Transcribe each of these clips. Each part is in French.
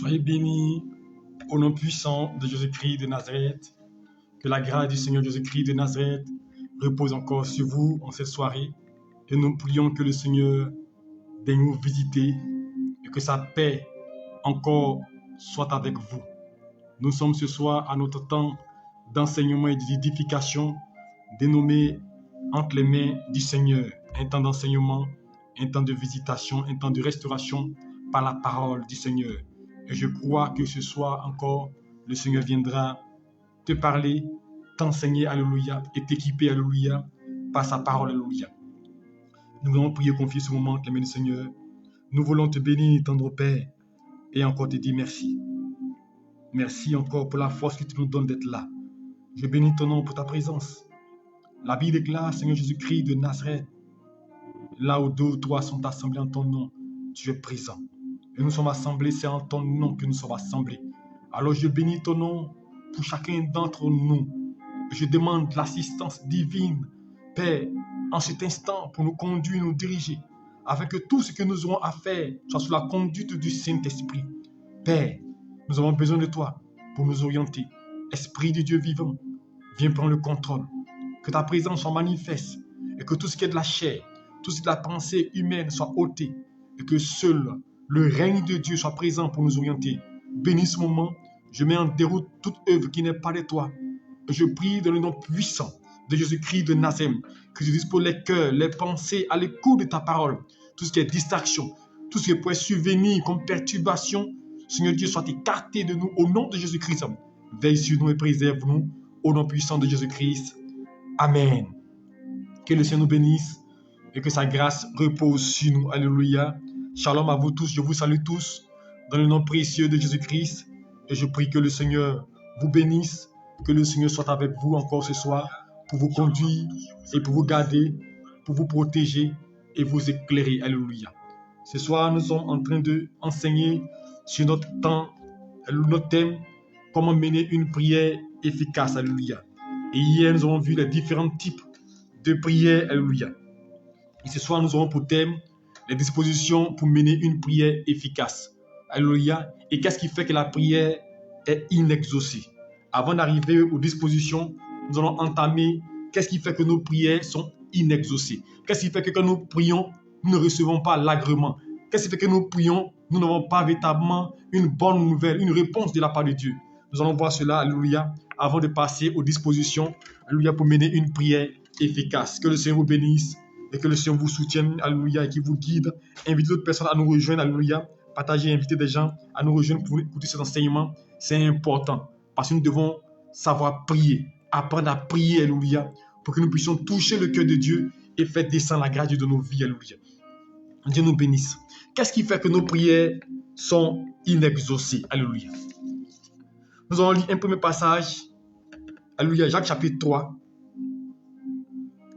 Soyez bénis au nom puissant de Jésus-Christ de Nazareth. Que la grâce du Seigneur Jésus-Christ de Nazareth repose encore sur vous en cette soirée. Et nous prions que le Seigneur daigne nous visiter et que sa paix encore soit avec vous. Nous sommes ce soir à notre temps d'enseignement et d'édification dénommé entre les mains du Seigneur. Un temps d'enseignement, un temps de visitation, un temps de restauration par la parole du Seigneur. Et je crois que ce soir encore, le Seigneur viendra te parler, t'enseigner, alléluia, et t'équiper, alléluia, par sa parole, alléluia. Nous allons prier, confier ce moment entre les mains du Seigneur. Nous voulons te bénir, tendre Père, et encore te dire merci. Merci encore pour la force que tu nous donnes d'être là. Je bénis ton nom pour ta présence. La Bible déclare, Seigneur Jésus-Christ de Nazareth, là où deux ou trois sont assemblés en ton nom, tu es présent. Et nous sommes assemblés, c'est en ton nom que nous sommes assemblés. Alors je bénis ton nom pour chacun d'entre nous. Je demande l'assistance divine, Père, en cet instant pour nous conduire, nous diriger, afin que tout ce que nous aurons à faire soit sous la conduite du Saint-Esprit. Père, nous avons besoin de toi pour nous orienter. Esprit de Dieu vivant, viens prendre le contrôle. Que ta présence soit manifeste et que tout ce qui est de la chair, tout ce qui est de la pensée humaine soit ôté et que seul le règne de Dieu soit présent pour nous orienter. Bénis ce moment, je mets en déroute toute œuvre qui n'est pas de toi. Et je prie dans le nom puissant de Jésus-Christ de Nazareth que tu disposes les cœurs, les pensées à l'écoute de ta parole. Tout ce qui est distraction, tout ce qui pourrait survenir comme perturbation, Seigneur Dieu, soit écarté de nous au nom de Jésus-Christ. Veille sur nous et préserve-nous au nom puissant de Jésus-Christ. Amen. Que le Seigneur nous bénisse et que sa grâce repose sur nous. Alléluia. Shalom à vous tous. Je vous salue tous dans le nom précieux de Jésus-Christ. Et je prie que le Seigneur vous bénisse, que le Seigneur soit avec vous encore ce soir pour vous conduire et pour vous garder, pour vous protéger et vous éclairer. Alléluia. Ce soir, nous sommes en train d'enseigner sur notre thème, comment mener une prière efficace. Alléluia. Et hier, nous avons vu les différents types de prières. Alléluia. Et ce soir, nous aurons pour thème les dispositions pour mener une prière efficace. Alléluia. Et qu'est-ce qui fait que la prière est inexaucée? Avant d'arriver aux dispositions, nous allons entamer qu'est-ce qui fait que nos prières sont inexaucées. Qu'est-ce qui fait que quand nous prions, nous ne recevons pas l'agrément. Qu'est-ce qui fait que nous prions, nous n'avons pas véritablement une bonne nouvelle, une réponse de la part de Dieu. Nous allons voir cela, alléluia, avant de passer aux dispositions, alléluia, pour mener une prière efficace. Que le Seigneur vous bénisse et que le Seigneur vous soutienne, alléluia, et qu'il vous guide. Invitez d'autres personnes à nous rejoindre, alléluia. Partagez, invitez des gens à nous rejoindre pour écouter cet enseignement. C'est important parce que nous devons savoir prier, apprendre à prier, alléluia, pour que nous puissions toucher le cœur de Dieu et faire descendre la grâce de nos vies, alléluia. Dieu nous bénisse. Qu'est-ce qui fait que nos prières sont inexaucées, alléluia? Nous allons lire un premier passage, alléluia, Jacques chapitre 3.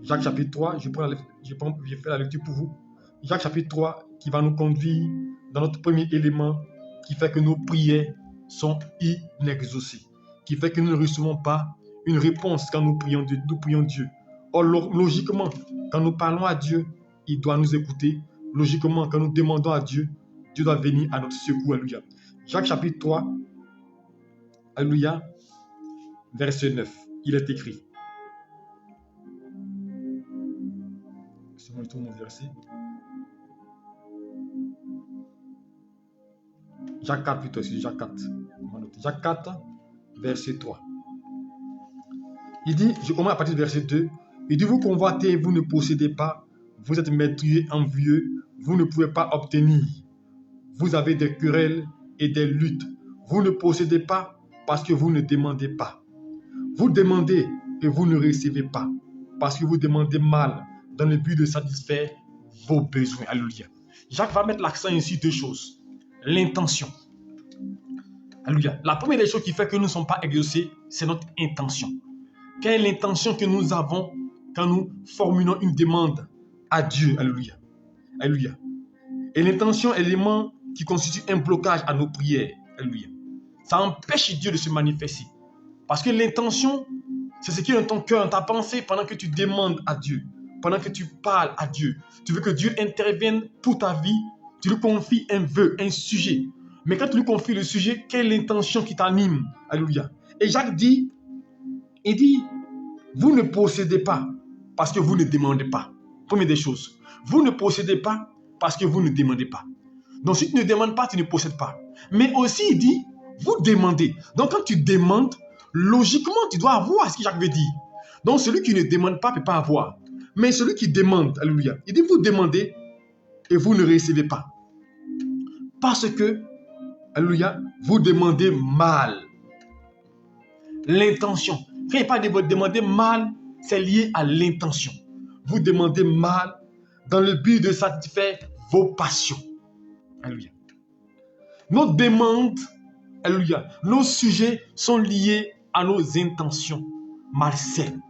Jacques chapitre 3, je fais la lecture pour vous. Jacques chapitre 3 qui va nous conduire dans notre premier élément qui fait que nos prières sont inexaucées, qui fait que nous ne recevons pas une réponse quand nous prions Dieu. Or, logiquement, quand nous parlons à Dieu, il doit nous écouter. Logiquement, quand nous demandons à Dieu, Dieu doit venir à notre secours. Alléluia. Jacques chapitre 3, alléluia, verset 9, il est écrit. Je tourne mon verset. Jacques 4 plutôt, c'est Jacques 4. Jacques 4, verset 3. Il dit, je commence à partir du verset 2. Il dit, vous convoitez, vous ne possédez pas, vous êtes meurtriers, envieux, vous ne pouvez pas obtenir. Vous avez des querelles et des luttes. Vous ne possédez pas parce que vous ne demandez pas. Vous demandez et vous ne recevez pas parce que vous demandez mal dans le but de satisfaire vos besoins. Alléluia. Jacques va mettre l'accent ici deux choses. L'intention. Alléluia. La première des choses qui fait que nous ne sommes pas exaucés, c'est notre intention. Quelle est l'intention que nous avons quand nous formulons une demande à Dieu? Alléluia. Alléluia. Et l'intention est l'élément qui constitue un blocage à nos prières. Alléluia. Ça empêche Dieu de se manifester. Parce que l'intention, c'est ce qui est dans ton cœur, dans ta pensée, pendant que tu demandes à Dieu, pendant que tu parles à Dieu. Tu veux que Dieu intervienne pour ta vie, tu lui confies un vœu, un sujet. Mais quand tu lui confies le sujet, quelle est l'intention qui t'anime? Alléluia. Et Jacques dit, il dit, vous ne possédez pas parce que vous ne demandez pas. Première des choses, vous ne possédez pas parce que vous ne demandez pas. Donc si tu ne demandes pas, tu ne possèdes pas. Mais aussi il dit, vous demandez. Donc quand tu demandes, logiquement tu dois avoir ce que Jacques veut dire. Donc celui qui ne demande pas ne peut pas avoir. Mais celui qui demande, alléluia, il dit vous demandez et vous ne recevez pas. Parce que, alléluia, vous demandez mal. L'intention. Quand il parle de vous demander mal, c'est lié à l'intention. Vous demandez mal dans le but de satisfaire vos passions. Alléluia. Nos demandes, alléluia, nos sujets sont liés à nos intentions malsaines.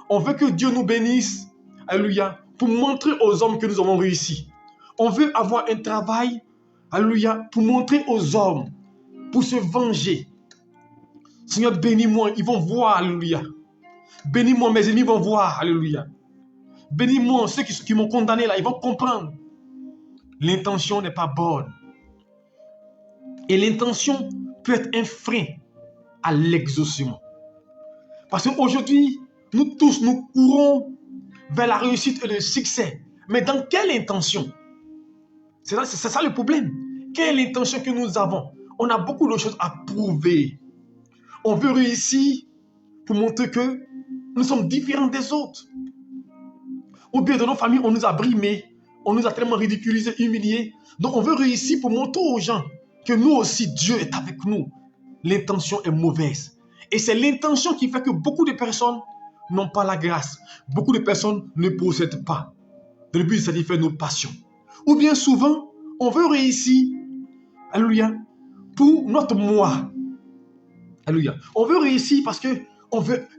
On veut que Dieu nous bénisse, alléluia, pour montrer aux hommes que nous avons réussi. On veut avoir un travail, alléluia, pour montrer aux hommes, pour se venger. Seigneur, bénis-moi, ils vont voir, alléluia. Bénis-moi, mes ennemis vont voir, alléluia. Bénis-moi, ceux qui m'ont condamné là, ils vont comprendre. L'intention n'est pas bonne. Et l'intention peut être un frein à l'exaucement. Parce qu'aujourd'hui, nous tous, nous courons vers la réussite et le succès. Mais dans quelle intention? C'est ça le problème. Quelle est l'intention que nous avons? On a beaucoup de choses à prouver. On veut réussir pour montrer que nous sommes différents des autres. Ou bien dans nos familles, on nous a brimés, on nous a tellement ridiculisés, humiliés. Donc on veut réussir pour montrer aux gens que nous aussi, Dieu est avec nous. L'intention est mauvaise. Et c'est l'intention qui fait que beaucoup de personnes n'ont pas la grâce. Beaucoup de personnes ne possèdent pas. Dans le but de satisfaire nos passions. Ou bien souvent, on veut réussir, alléluia, pour notre moi. Alléluia. On veut réussir parce que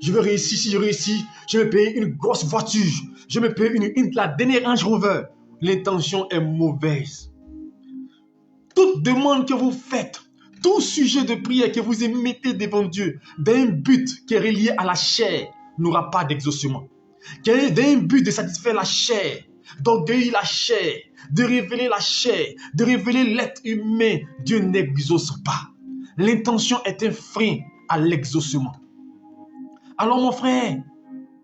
je veux réussir. Si je réussis, je vais payer une grosse voiture. Je vais payer la dernière Range Rover. L'intention est mauvaise. Toute demande que vous faites, tout sujet de prière que vous mettez devant Dieu, d'un but qui est relié à la chair, n'aura pas d'exaucement. Qui est d'un but de satisfaire la chair, d'orgueillir la chair, de révéler la chair, de révéler l'être humain, Dieu n'exauce pas. L'intention est un frein à l'exaucement. Alors mon frère,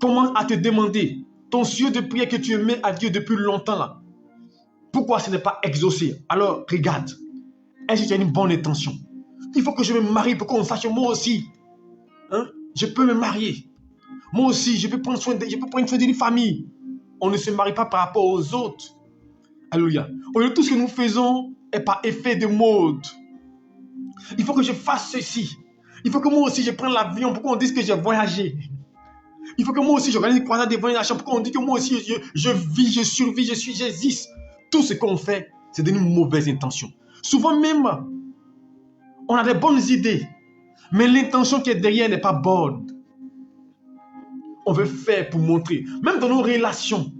comment à te demander ton sujet de prière que tu mets à Dieu depuis longtemps là? Pourquoi ce n'est pas exaucé? Alors regarde, est-ce que tu as une bonne intention? Il faut que je me marie pour qu'on sache moi aussi. Hein? Je peux me marier. Moi aussi, je peux prendre soin d'une famille. On ne se marie pas par rapport aux autres. Alléluia. Tout ce que nous faisons est par effet de mode. Il faut que je fasse ceci. Il faut que moi aussi je prenne l'avion pour qu'on dise que j'ai voyagé. Il faut que moi aussi j'organise une croisade d'évangélisation pour qu'on dise que moi aussi je vis, je survis, j'existe. Tout ce qu'on fait, c'est d'une mauvaise intention. Souvent même, on a des bonnes idées, mais l'intention qui est derrière n'est pas bonne. On veut faire pour montrer, même dans nos relations.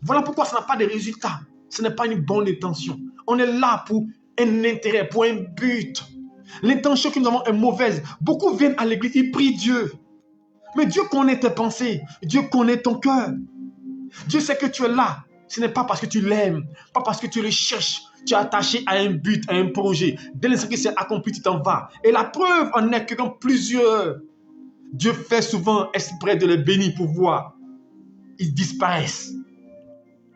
Voilà pourquoi ça n'a pas de résultats. Ce n'est pas une bonne intention. On est là pour un intérêt, pour un but. L'intention que nous avons est mauvaise. Beaucoup viennent à l'église, ils prient Dieu. Mais Dieu connaît tes pensées. Dieu connaît ton cœur. Dieu sait que tu es là. Ce n'est pas parce que tu l'aimes, pas parce que tu le cherches. Tu es attaché à un but, à un projet. Dès l'instant que c'est accompli, tu t'en vas. Et la preuve en est que quand plusieurs, Dieu fait souvent exprès de les bénir pour voir. Ils disparaissent.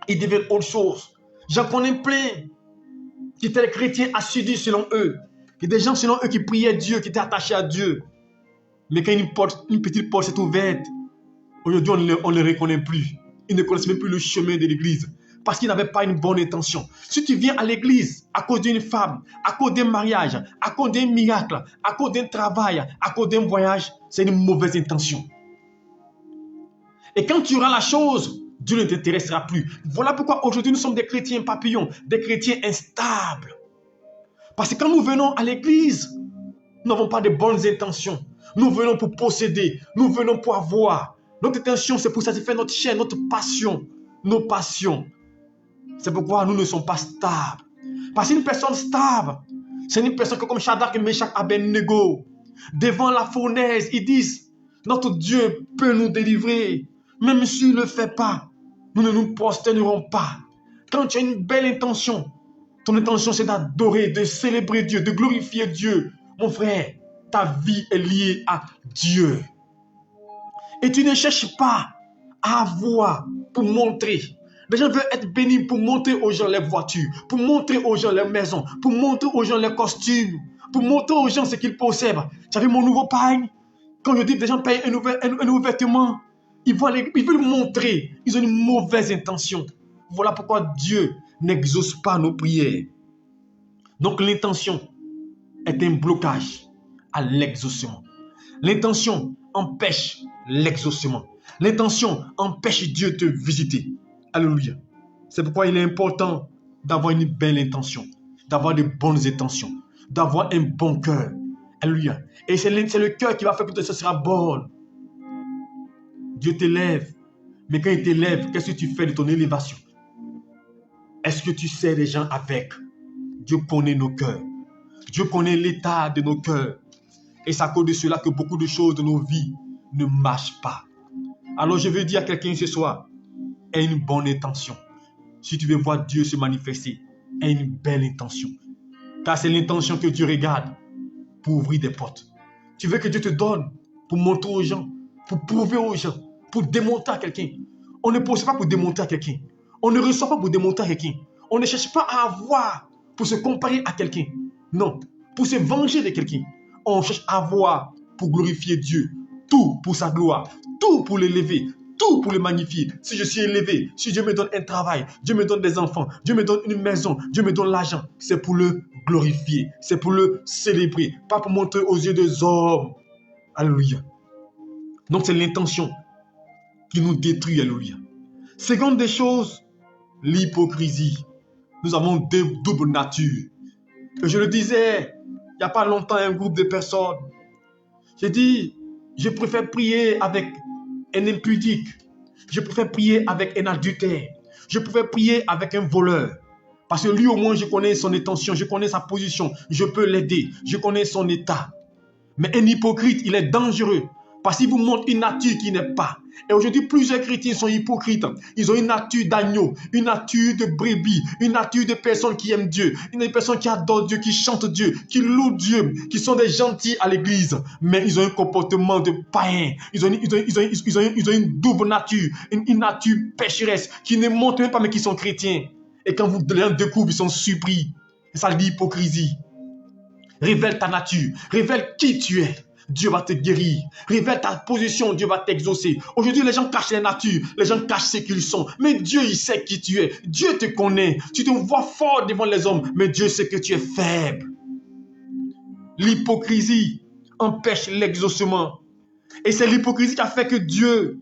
Ils deviennent autre chose. J'en connais plein qui étaient chrétiens assidus selon eux. Il y a des gens selon eux qui priaient Dieu, qui étaient attachés à Dieu. Mais quand une petite porte s'est ouverte, aujourd'hui on ne les reconnaît plus. Ils ne connaissent même plus le chemin de l'église. Parce qu'ils n'avaient pas une bonne intention. Si tu viens à l'église à cause d'une femme, à cause d'un mariage, à cause d'un miracle, à cause d'un travail, à cause d'un voyage, c'est une mauvaise intention. Et quand tu auras la chose, Dieu ne t'intéressera plus. Voilà pourquoi aujourd'hui nous sommes des chrétiens papillons, des chrétiens instables. Parce que quand nous venons à l'église, nous n'avons pas de bonnes intentions. Nous venons pour posséder, nous venons pour avoir. Notre intention, c'est pour satisfaire notre chair, notre passion, nos passions. C'est pourquoi nous ne sommes pas stables. Parce qu'une personne stable, c'est une personne comme Shadrach, Meshach, Abednego. Devant la fournaise, ils disent, notre Dieu peut nous délivrer. Même s'il ne le fait pas, nous ne nous prosternerons pas. Quand tu as une belle intention, Ton intention, c'est d'adorer, de célébrer Dieu, de glorifier Dieu. Mon frère, ta vie est liée à Dieu. Et tu ne cherches pas à avoir pour montrer. Les gens veulent être bénis pour montrer aux gens les voitures, pour montrer aux gens les maisons, pour montrer aux gens les costumes, pour montrer aux gens ce qu'ils possèdent. Tu as vu mon nouveau pagne? Quand je dis que les gens payent un nouveau vêtement, ils veulent montrer. Ils ont une mauvaise intention. Voilà pourquoi Dieu n'exauce pas nos prières. Donc l'intention est un blocage à l'exaucement. L'intention empêche l'exaucement. L'intention empêche Dieu de te visiter. Alléluia. C'est pourquoi il est important d'avoir une belle intention, d'avoir de bonnes intentions, d'avoir un bon cœur. Alléluia. Et c'est le cœur qui va faire que ce sera bon. Dieu t'élève. Mais quand il t'élève, qu'est-ce que tu fais de ton élévation? Est-ce que tu sers les gens avec? Dieu connaît nos cœurs. Dieu connaît l'état de nos cœurs. Et c'est à cause de cela que beaucoup de choses de nos vies ne marchent pas. Alors je veux dire à quelqu'un ce soir, aie une bonne intention. Si tu veux voir Dieu se manifester, aie une belle intention. Car c'est l'intention que Dieu regarde pour ouvrir des portes. Tu veux que Dieu te donne pour montrer aux gens, pour prouver aux gens, pour démontrer à quelqu'un. On ne possède pas pour démontrer à quelqu'un. On ne reçoit pas pour démontrer à quelqu'un. On ne cherche pas à avoir pour se comparer à quelqu'un. Non, pour se venger de quelqu'un. On cherche à avoir pour glorifier Dieu. Tout pour sa gloire, tout pour l'élever, tout pour le magnifier. Si je suis élevé, si Dieu me donne un travail, Dieu me donne des enfants, Dieu me donne une maison, Dieu me donne l'argent, c'est pour le glorifier, c'est pour le célébrer, pas pour montrer aux yeux des hommes. Alléluia. Donc c'est l'intention qui nous détruit. Alléluia. Seconde des choses, l'hypocrisie. Nous avons deux doubles natures. Et je le disais, il n'y a pas longtemps, un groupe de personnes. J'ai dit, je préfère prier avec un impudique. Je préfère prier avec un adultère. Je préfère prier avec un voleur. Parce que lui, au moins, je connais son intention, je connais sa position, je peux l'aider, je connais son état. Mais un hypocrite, il est dangereux. Parce qu'il vous montre une nature qui n'est pas. Et aujourd'hui, plusieurs chrétiens sont hypocrites. Ils ont une nature d'agneau, une nature de brebis, une nature de personnes qui aiment Dieu, une personne qui adore Dieu, qui chante Dieu, qui loue Dieu, qui sont des gentils à l'église. Mais ils ont un comportement de païen. Ils ont une double nature, une nature pécheresse, qui ne montrent même pas, mais qui sont chrétiens. Et quand vous les découvrez, ils sont surpris. Et ça dit hypocrisie. Révèle ta nature, révèle qui tu es. Dieu va te guérir. Révèle ta position, Dieu va t'exaucer. Aujourd'hui, les gens cachent la nature, les gens cachent ce qu'ils sont. Mais Dieu, il sait qui tu es. Dieu te connaît. Tu te vois fort devant les hommes, mais Dieu sait que tu es faible. L'hypocrisie empêche l'exaucement. Et c'est l'hypocrisie qui a fait que Dieu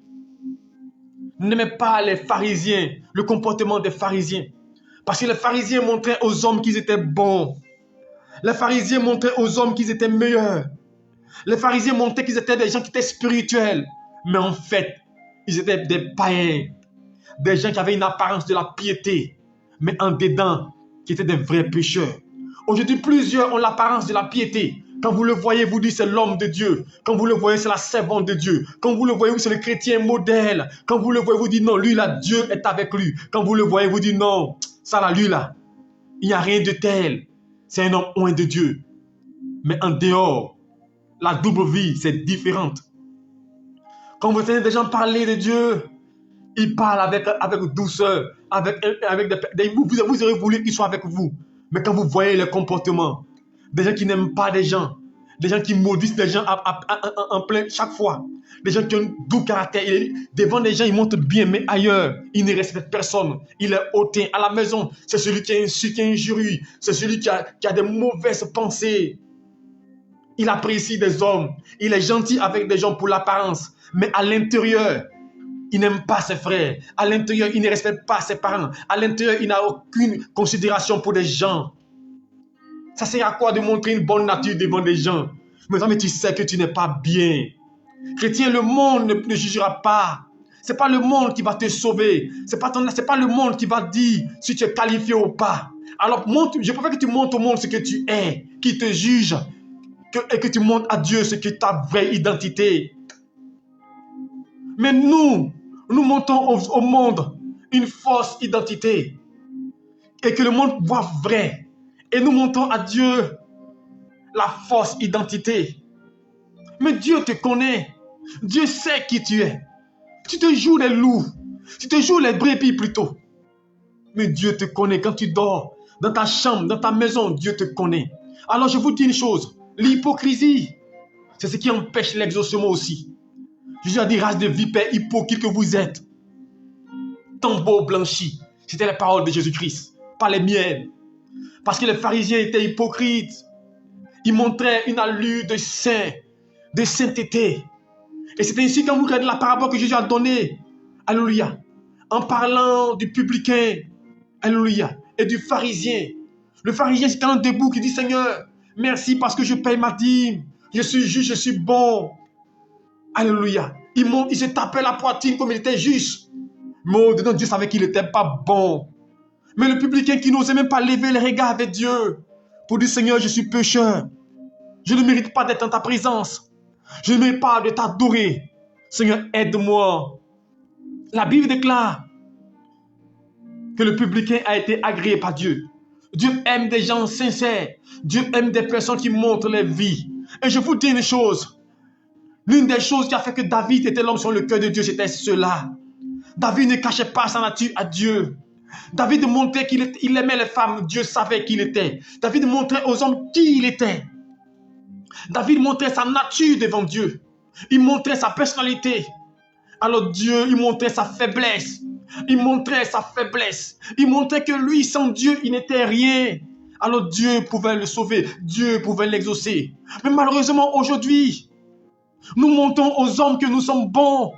n'aimait pas les pharisiens, le comportement des pharisiens. Parce que les pharisiens montraient aux hommes qu'ils étaient bons. Les pharisiens montraient aux hommes qu'ils étaient meilleurs. Les pharisiens montraient qu'ils étaient des gens qui étaient spirituels. Mais en fait, ils étaient des païens. Des gens qui avaient une apparence de la piété. Mais en dedans, qui étaient des vrais pécheurs. Aujourd'hui, plusieurs ont l'apparence de la piété. Quand vous le voyez, vous dites c'est l'homme de Dieu. Quand vous le voyez, c'est la servante de Dieu. Quand vous le voyez, c'est le chrétien modèle. Quand vous le voyez, vous dites non, lui là, Dieu est avec lui. Quand vous le voyez, vous dites non, ça là, lui là, il n'y a rien de tel. C'est un homme loin de Dieu. Mais en dehors, la double vie, c'est différente. Quand vous entendez des gens parler de Dieu, ils parlent avec douceur, vous aurez voulu qu'ils soient avec vous. Mais quand vous voyez le comportement, des gens qui n'aiment pas des gens qui maudissent des gens en plein chaque fois, des gens qui ont un doux caractère, devant des gens ils montrent bien, mais ailleurs, ils ne respectent personne. Il est hautain à la maison, c'est celui qui est insulte, qui est injurieux, c'est celui qui a des mauvaises pensées. Il apprécie des hommes, il est gentil avec des gens pour l'apparence, mais à l'intérieur, il n'aime pas ses frères. À l'intérieur, il ne respecte pas ses parents. À l'intérieur, il n'a aucune considération pour des gens. Ça sert à quoi de montrer une bonne nature devant des gens? Mais tu sais que tu n'es pas bien. Chrétien, le monde ne jugera pas. Ce n'est pas le monde qui va te sauver. Ce n'est pas le monde qui va dire si tu es qualifié ou pas. Alors, je préfère que tu montres au monde ce que tu es, qui te juge, et que tu montres à Dieu ce qui est ta vraie identité. Mais nous montrons au monde une fausse identité. et que le monde voit vrai. Et nous montrons à Dieu la fausse identité. Mais Dieu te connaît. Dieu sait qui tu es. Tu te joues les loups. Tu te joues les brebis plutôt. Mais Dieu te connaît quand tu dors. Dans ta chambre, dans ta maison, Dieu te connaît. Alors je vous dis une chose. L'hypocrisie, c'est ce qui empêche l'exaucement aussi. Jésus a dit, race de vipères hypocrites que vous êtes. Tambour blanchi. C'était les paroles de Jésus-Christ, pas les miennes. Parce que les pharisiens étaient hypocrites. Ils montraient une allure de saint, de sainteté. Et c'est ainsi quand vous regardez la parabole que Jésus a donnée, alléluia, en parlant du publicain, alléluia, et du pharisien. Le pharisien, c'est un debout qui dit, Seigneur, merci parce que je paye ma dîme. Je suis juste, je suis bon. Alléluia. Il se tapait la poitrine comme il était juste. Mais au-dedans, Dieu savait qu'il n'était pas bon. Mais le publicain qui n'osait même pas lever les regards avec Dieu pour dire, Seigneur, je suis pécheur. Je ne mérite pas d'être en ta présence. Je ne mérite pas de t'adorer. Seigneur, aide-moi. La Bible déclare que le publicain a été agréé par Dieu. Dieu aime des gens sincères. Dieu aime des personnes qui montrent leur vie. Et je vous dis une chose. L'une des choses qui a fait que David était l'homme sur le cœur de Dieu, c'était cela. David ne cachait pas sa nature à Dieu. David montrait qu'il aimait les femmes. Dieu savait qui il était. David montrait aux hommes qui il était. David montrait sa nature devant Dieu. Il montrait sa personnalité. Alors Dieu, il montrait sa faiblesse. Il montrait sa faiblesse. Il montrait que lui, sans Dieu, il n'était rien. Alors Dieu pouvait le sauver. Dieu pouvait l'exaucer. Mais malheureusement, aujourd'hui, nous montrons aux hommes que nous sommes bons.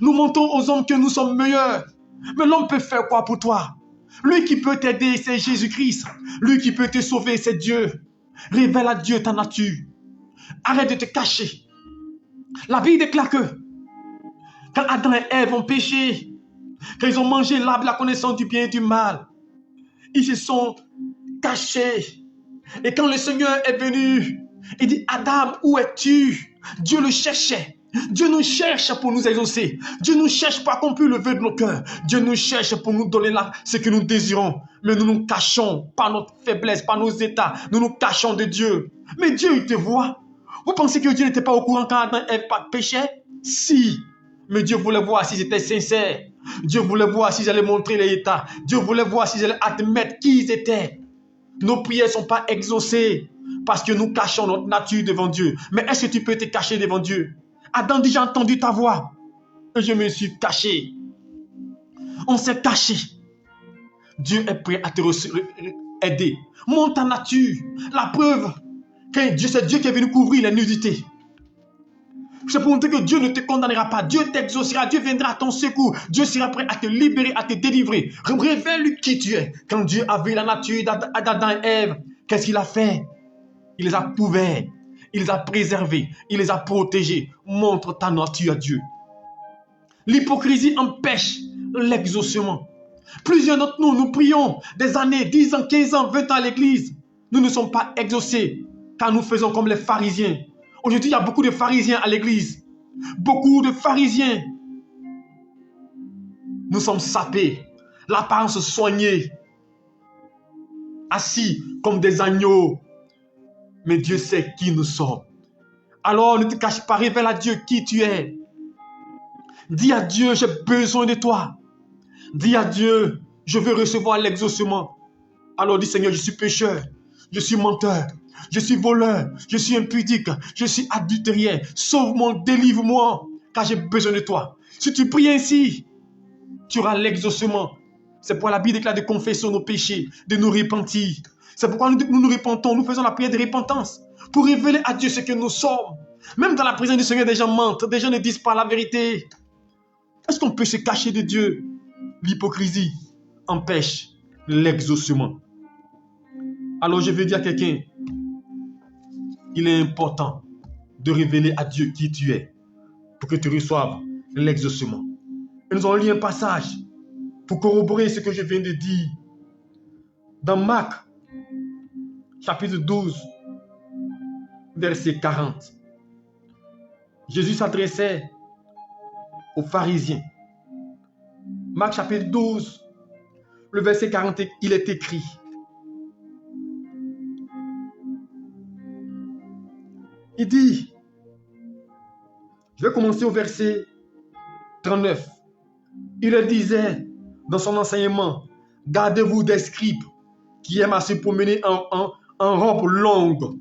Nous montrons aux hommes que nous sommes meilleurs. Mais l'homme peut faire quoi pour toi? Lui qui peut t'aider, c'est Jésus-Christ. Lui qui peut te sauver, c'est Dieu. Révèle à Dieu ta nature. Arrête de te cacher. La Bible déclare que quand Adam et Ève ont péché, quand ils ont mangé l'arbre de la connaissance du bien et du mal, ils se sont cachés. Et quand le Seigneur est venu, il dit, Adam, où es-tu? Dieu le cherchait. Dieu nous cherche pour nous exaucer. Dieu nous cherche pas qu'on puisse lever de nos cœurs. Dieu nous cherche pour nous donner ce que nous désirons. Mais nous nous cachons par notre faiblesse, par nos états. Nous nous cachons de Dieu. Mais Dieu, il te voit. Vous pensez que Dieu n'était pas au courant quand Adam et Ève péchaient? Si. Mais Dieu voulait voir si c'était sincère. Dieu voulait voir s'ils allaient montrer les états. Dieu voulait voir s'ils allaient admettre qui ils étaient. Nos prières ne sont pas exaucées parce que nous cachons notre nature devant Dieu. Mais est-ce que tu peux te cacher devant Dieu? Adam dit, j'ai entendu ta voix et je me suis caché. On s'est caché. Dieu est prêt à te aider. Montre ta nature. La preuve que c'est Dieu qui est venu couvrir les nudités. C'est pour montrer que Dieu ne te condamnera pas. Dieu t'exaucera. Dieu viendra à ton secours. Dieu sera prêt à te libérer, à te délivrer. Révèle-lui qui tu es. Quand Dieu a vu la nature d'Adam et Ève, qu'est-ce qu'il a fait? Il les a couverts. Il les a préservés. Il les a protégés. Montre ta nature à Dieu. L'hypocrisie empêche l'exaucement. Plusieurs d'entre nous, nous prions des années, 10 ans, 15 ans, 20 ans à l'église. Nous ne sommes pas exaucés car nous faisons comme les pharisiens. Aujourd'hui, il y a beaucoup de pharisiens à l'église. Beaucoup de pharisiens. Nous sommes sapés. L'apparence soignée. Assis comme des agneaux. Mais Dieu sait qui nous sommes. Alors ne te cache pas, révèle à Dieu qui tu es. Dis à Dieu, j'ai besoin de toi. Dis à Dieu, je veux recevoir l'exaucement. Alors dis, Seigneur, je suis pécheur. Je suis menteur. Je suis voleur, je suis impudique, je suis adultérieur. Sauve-moi, délivre-moi, car j'ai besoin de toi. Si tu pries ainsi, tu auras l'exaucement. C'est pourquoi la Bible déclare de confesser nos péchés, de nous repentir. C'est pourquoi nous nous repentons, nous faisons la prière de repentance pour révéler à Dieu ce que nous sommes. Même dans la présence du Seigneur, des gens mentent, des gens ne disent pas la vérité. Est-ce qu'on peut se cacher de Dieu? L'hypocrisie empêche l'exaucement. Alors je veux dire à quelqu'un, il est important de révéler à Dieu qui tu es pour que tu reçoives l'exaucement. Et nous allons lire un passage pour corroborer ce que je viens de dire. Dans Marc, chapitre 12, verset 40. Jésus s'adressait aux pharisiens. Marc chapitre 12, le verset 40, il est écrit. Il dit, je vais commencer au verset 39. Il le disait dans son enseignement, gardez-vous des scribes qui aiment à se promener en robe longue.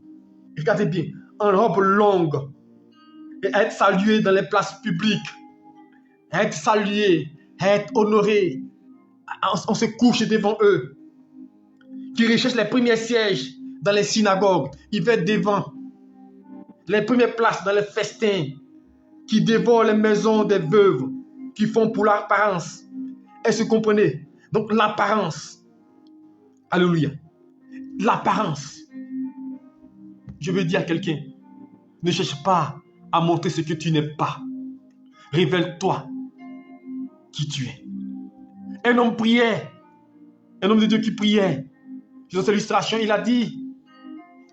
Regardez bien, en robe longue. Et être salué dans les places publiques. Être salué, être honoré. On se couche devant eux. Qui recherchent les premiers sièges dans les synagogues. Ils vont être devant les premières places dans les festins. Qui dévorent les maisons des veuves. Qui font pour l'apparence. Est-ce que vous comprenez? Donc l'apparence. Alléluia. L'apparence. Je veux dire à quelqu'un, ne cherche pas à montrer ce que tu n'es pas. Révèle-toi qui tu es. Un homme priait. Un homme de Dieu qui priait. Dans cette illustration, il a dit,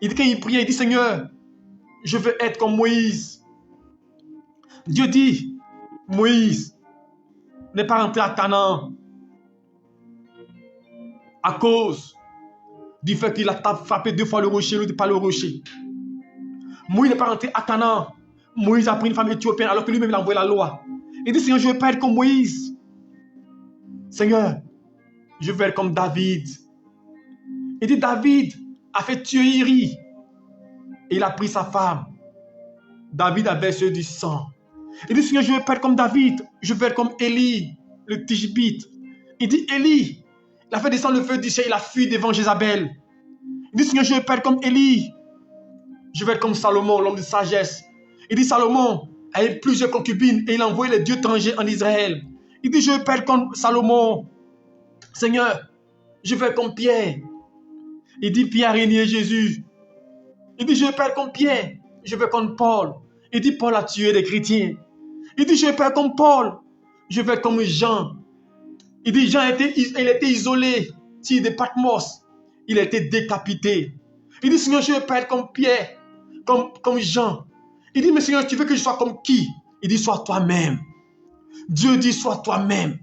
quand il priait, il dit, Seigneur, je veux être comme Moïse. Dieu dit, Moïse n'est pas rentré à Canaan à cause du fait qu'il a frappé 2 fois le rocher, l'autre pas le rocher. Moïse n'est pas rentré à Canaan. Moïse a pris une femme éthiopienne alors que lui-même il a envoyé la loi. Il dit, Seigneur, je ne veux pas être comme Moïse. Seigneur, je veux être comme David. Il dit, David a fait tuer Iri. Et il a pris sa femme. David a versé du sang. Il dit, Seigneur, je veux pas être comme David. Je veux être comme Élie, le Tishbite. Il dit, Élie, il a fait descendre le feu du ciel, il a fui devant Jézabel. Il dit, Seigneur, je veux pas être comme Élie. Je veux être comme Salomon, l'homme de sagesse. Il dit, Salomon a eu plusieurs concubines et il a envoyé les dieux étrangers en Israël. Il dit, je veux pas être comme Salomon. Seigneur, je veux être comme Pierre. Il dit, Pierre a régné Jésus. Il dit, je veux pas être comme Pierre. Je veux être comme Paul. Il dit, Paul a tué des chrétiens. Il dit, je veux pas être comme Paul. Je veux être comme Jean. Il dit, Jean il était isolé, tiré de Patmos. Il a été décapité. Il dit, Seigneur, je veux pas être comme Pierre, comme Jean. Il dit, mais Seigneur, tu veux que je sois comme qui? Il dit, sois toi-même. Dieu dit, sois toi-même.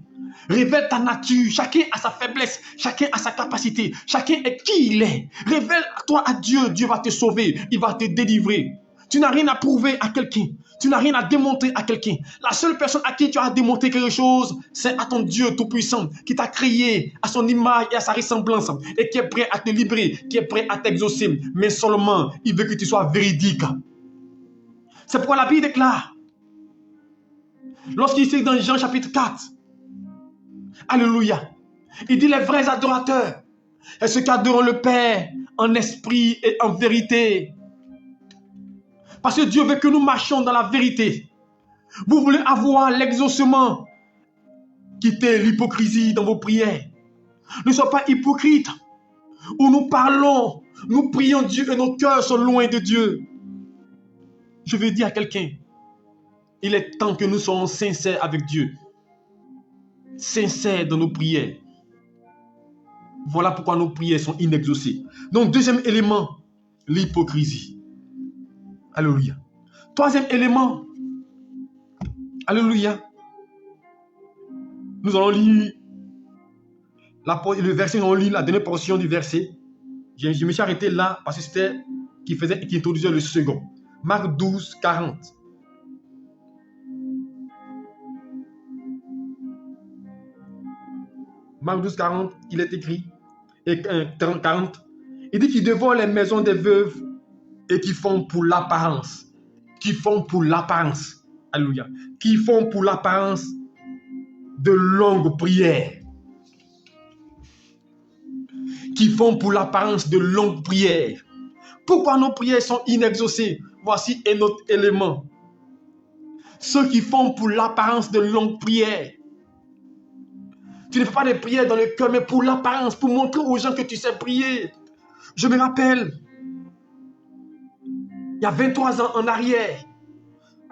Révèle ta nature. Chacun a sa faiblesse. Chacun a sa capacité. Chacun est qui il est. Révèle-toi à Dieu. Dieu va te sauver. Il va te délivrer. Tu n'as rien à prouver à quelqu'un. Tu n'as rien à démontrer à quelqu'un. La seule personne à qui tu as démontré quelque chose, c'est à ton Dieu Tout-Puissant qui t'a créé à son image et à sa ressemblance et qui est prêt à te libérer, qui est prêt à t'exaucer. Mais seulement, il veut que tu sois véridique. C'est pourquoi la Bible déclare, lorsqu'il est dans Jean chapitre 4, alléluia, il dit les vrais adorateurs et ceux qui adorent le Père en esprit et en vérité. Parce que Dieu veut que nous marchions dans la vérité. Vous voulez avoir l'exaucement. Quittez l'hypocrisie dans vos prières. Ne soyez pas hypocrites. Où nous parlons, nous prions Dieu et nos cœurs sont loin de Dieu. Je veux dire à quelqu'un, il est temps que nous soyons sincères avec Dieu. Sincères dans nos prières. Voilà pourquoi nos prières sont inexaucées. Donc, deuxième élément, l'hypocrisie. Alléluia. Troisième élément. Alléluia. Nous allons lire le verset, nous allons lire la dernière portion du verset. Je me suis arrêté là parce que c'était qui introduisait le second. Marc 12, 40. Marc 12, 40, il est écrit, et 40, il dit qu'ils dévorent les maisons des veuves et qui font pour l'apparence. Qui font pour l'apparence. Alléluia. Qui font pour l'apparence de longues prières. Qui font pour l'apparence de longues prières. Pourquoi nos prières sont inexaucées? Voici un autre élément. Ceux qui font pour l'apparence de longues prières. Tu ne fais pas des prières dans le cœur, mais pour l'apparence, pour montrer aux gens que tu sais prier. Je me rappelle, il y a 23 ans en arrière,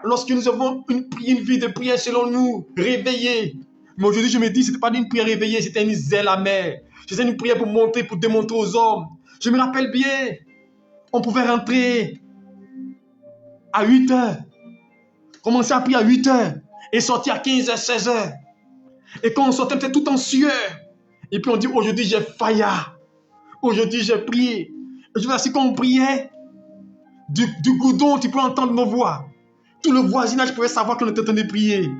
lorsque nous avons une vie de prière selon nous, réveillée. Mais aujourd'hui, je me dis, ce n'était pas une prière réveillée, c'était une zèle amère. C'était une prière pour montrer, pour démontrer aux hommes. Je me rappelle bien, on pouvait rentrer à 8 heures, commencer à prier à 8 heures et sortir à 15 h, 16 h. Et quand on sortait, on était tout en sueur. Et puis on dit, aujourd'hui j'ai failli. Aujourd'hui j'ai prié. Et je vous assure, quand on priait, du goudron, tu peux entendre nos voix. Tout le voisinage pouvait savoir qu'on était en train de prier.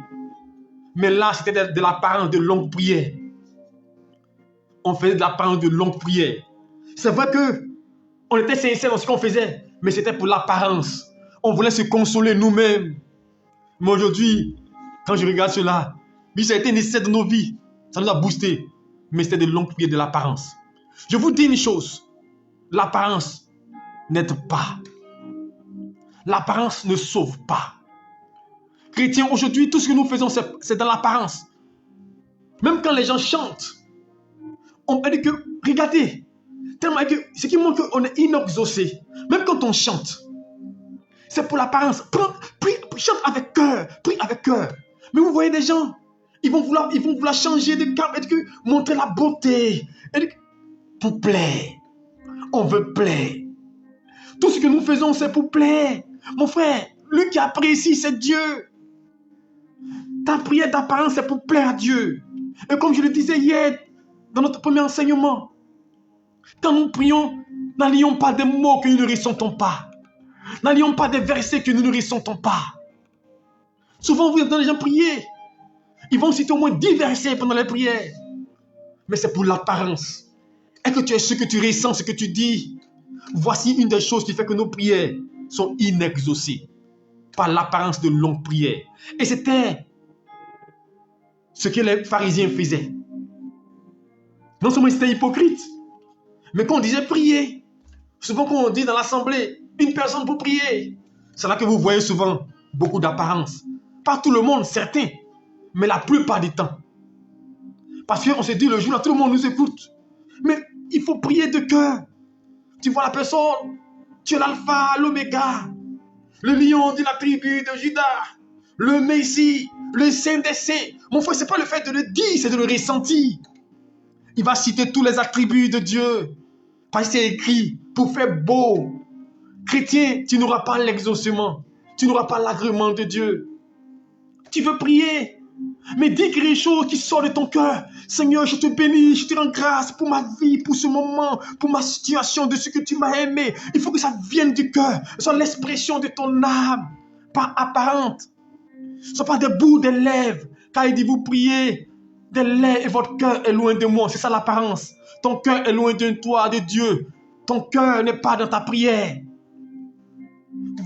Mais là, c'était de l'apparence de longue prière. On faisait de l'apparence de longue prière. C'est vrai que on était sincères dans ce qu'on faisait, mais c'était pour l'apparence. On voulait se consoler nous-mêmes. Mais aujourd'hui, quand je regarde cela, oui, ça a été nécessaire dans nos vies. Ça nous a boosté. Mais c'était de longues prières de l'apparence. Je vous dis une chose. L'apparence n'aide pas. L'apparence ne sauve pas. Chrétiens, aujourd'hui, tout ce que nous faisons, c'est dans l'apparence. Même quand les gens chantent, on peut dire que, regardez, tellement que ce qui montre qu'on est inexaucé. Même quand on chante, c'est pour l'apparence. Chante avec cœur, prie avec cœur. Mais vous voyez des gens, ils vont vouloir changer de cap, montrer la beauté. Pour plaire. On veut plaire. Tout ce que nous faisons, c'est pour plaire. Mon frère, lui qui apprécie, c'est Dieu. Ta prière d'apparence, c'est pour plaire à Dieu. Et comme je le disais hier, dans notre premier enseignement, quand nous prions, n'allions pas des mots que nous ne ressentons pas. N'allions pas des versets que nous ne ressentons pas. Souvent, vous entendez les gens prier. Ils vont citer au moins 10 versets pendant les prières. Mais c'est pour l'apparence. Est-ce que tu es ce que tu ressens, ce que tu dis? Voici une des choses qui fait que nos prières sont inexaucées. Par l'apparence de longues prières. Et c'était ce que les pharisiens faisaient. Non seulement ils étaient hypocrites, mais quand on disait prier, souvent quand on dit dans l'assemblée, une personne pour prier, c'est là que vous voyez souvent beaucoup d'apparence. Pas tout le monde, certains, mais la plupart du temps. Parce qu'on se dit le jour là, tout le monde nous écoute. Mais il faut prier de cœur. Tu vois la personne, tu es l'alpha, l'oméga, le lion de la tribu de Juda, le Messie, le Saint des Saints. Mon frère, ce n'est pas le fait de le dire, c'est de le ressentir. Il va citer tous les attributs de Dieu. Parce que c'est écrit, pour faire beau. Chrétien, tu n'auras pas l'exaucement. Tu n'auras pas l'agrément de Dieu. Tu veux prier, mais dis quelque chose qui sort de ton cœur. Seigneur, je te bénis, je te rends grâce pour ma vie, pour ce moment, pour ma situation, de ce que tu m'as aimé. Il faut que ça vienne du cœur, soit l'expression de ton âme, pas apparente. Ce n'est pas des bouts des lèvres. Car il dit, vous priez des lèvres et votre cœur est loin de moi. C'est ça l'apparence. Ton cœur est loin de toi, de Dieu. Ton cœur n'est pas dans ta prière.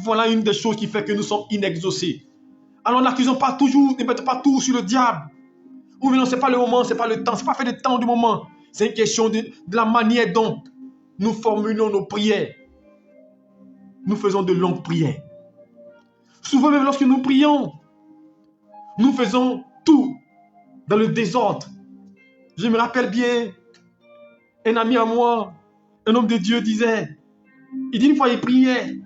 Voilà une des choses qui fait que nous sommes inexaucés. Alors n'accusons pas toujours, ne mettons pas tout sur le diable. Ou non, ce n'est pas le moment, ce n'est pas le temps, ce n'est pas fait le temps du moment. C'est une question de la manière dont nous formulons nos prières. Nous faisons de longues prières. Souvent même lorsque nous prions, nous faisons tout dans le désordre. Je me rappelle bien, un ami à moi, un homme de Dieu disait, il dit une fois il priait,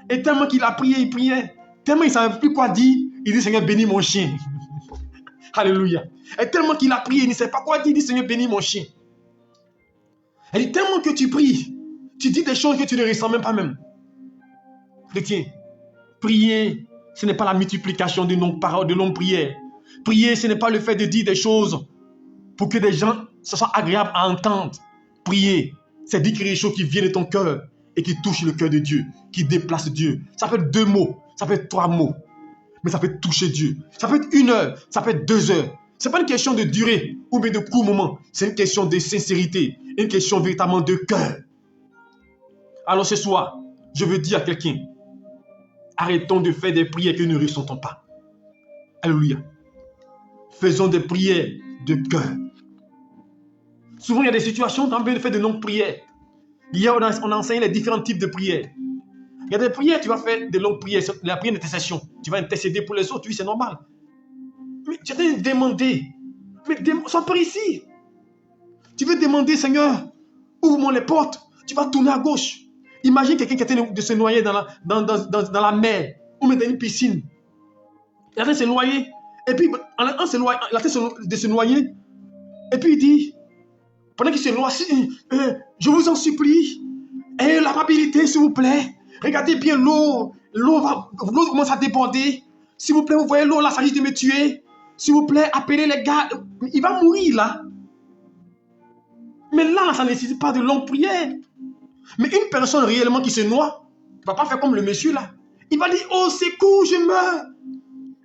et tellement qu'il a prié, il priait, tellement il ne savait plus quoi dire, il dit Seigneur bénis mon chien. Alléluia. Et tellement qu'il a prié, il ne sait pas quoi dire, il dit Seigneur bénis mon chien. Elle dit tellement que tu pries, tu dis des choses que tu ne ressens même pas même. Chrétien, prier, ce n'est pas la multiplication de longues paroles, de longues prières. Prier, ce n'est pas le fait de dire des choses pour que des gens, ce soit agréable à entendre. Prier, c'est dire quelque chose qui vient de ton cœur et qui touche le cœur de Dieu, qui déplace Dieu. Ça peut être 2 mots, ça peut être 3 mots, mais ça peut toucher Dieu. Ça peut être 1 heure, ça peut être 2 heures. Ce n'est pas une question de durée ou bien de court moment. C'est une question de sincérité, une question véritablement de cœur. Alors ce soir, je veux dire à quelqu'un, arrêtons de faire des prières que nous ne ressentons pas. Alléluia. Faisons des prières de cœur. Souvent, il y a des situations où on a besoin de faire de longues prières. Hier, on a enseigné les différents types de prières. Il y a des prières, tu vas faire de longues prières, la prière d'intercession. Tu vas intercéder pour les autres, oui, c'est normal. Mais tu vas demander. Mais sois précis. Tu veux demander, Seigneur, ouvre-moi les portes. Tu vas tourner à gauche. Imagine quelqu'un qui est en train de se noyer dans la mer ou même dans une piscine. Il est en train de se noyer. Et puis, il est en train de se noyer. Et puis, il dit, pendant qu'il se noie, je vous en supplie, ayez l'amabilité, s'il vous plaît. Regardez bien l'eau. L'eau commence à déborder. S'il vous plaît, vous voyez l'eau là, ça risque de me tuer. S'il vous plaît, appelez les gars. Il va mourir là. Mais là, ça ne nécessite pas de longue prière. Mais une personne réellement qui se noie ne va pas faire comme le monsieur là. Il va dire, oh secours, je meurs.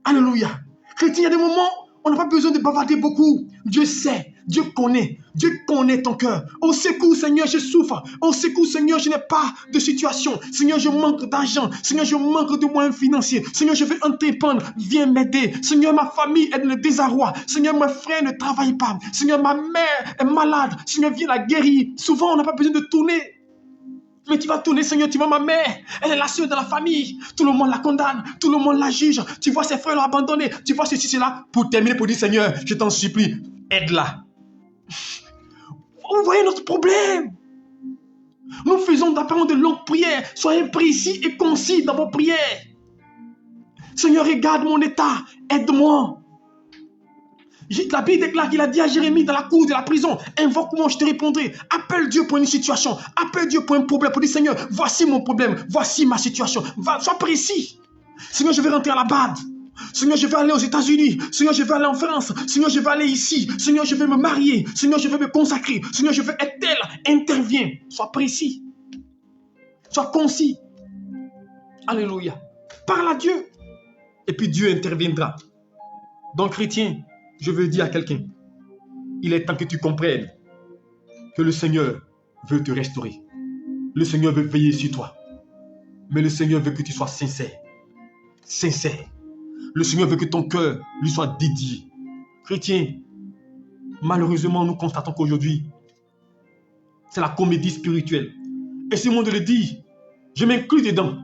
Alléluia. Chrétien, il y a des moments, on n'a pas besoin de bavarder beaucoup. Dieu sait, Dieu connaît ton cœur. Au secours, Seigneur, je souffre. Au secours, Seigneur, je n'ai pas de situation. Seigneur, je manque d'argent. Seigneur, je manque de moyens financiers. Seigneur, je vais entreprendre. Viens m'aider. Seigneur, ma famille est dans le désarroi. Seigneur, mes frères ne travaillent pas. Seigneur, ma mère est malade. Seigneur, viens la guérir. Souvent, on n'a pas besoin de tourner. Mais tu vas tourner, Seigneur, tu vois ma mère, elle est la seule de la famille. Tout le monde la condamne, tout le monde la juge. Tu vois ses frères l'ont abandonnée, tu vois ceci, cela. Pour terminer, pour dire, Seigneur, je t'en supplie, aide-la. Vous voyez notre problème. Nous faisons d'apparemment de longues prières. Soyez précis et concis dans vos prières. Seigneur, regarde mon état, aide-moi. La Bible déclare qu'il a dit à Jérémie dans la cour de la prison, invoque-moi, je te répondrai. Appelle Dieu pour une situation, appelle Dieu pour un problème, pour dire, Seigneur, voici mon problème, voici ma situation. Sois précis. Seigneur, je vais rentrer à la BAD. Seigneur, je vais aller aux États-Unis. Seigneur, je vais aller en France. Seigneur, je vais aller ici. Seigneur, je vais me marier. Seigneur, je vais me consacrer. Seigneur, je vais être tel. Interviens. Sois précis. Sois concis. Alléluia. Parle à Dieu. Et puis Dieu interviendra. Donc, chrétien, je veux dire à quelqu'un, il est temps que tu comprennes que le Seigneur veut te restaurer. Le Seigneur veut veiller sur toi. Mais le Seigneur veut que tu sois sincère. Sincère. Le Seigneur veut que ton cœur lui soit dédié. Chrétien, malheureusement, nous constatons qu'aujourd'hui, c'est la comédie spirituelle. Et c'est moi de le dire, je m'inclus dedans.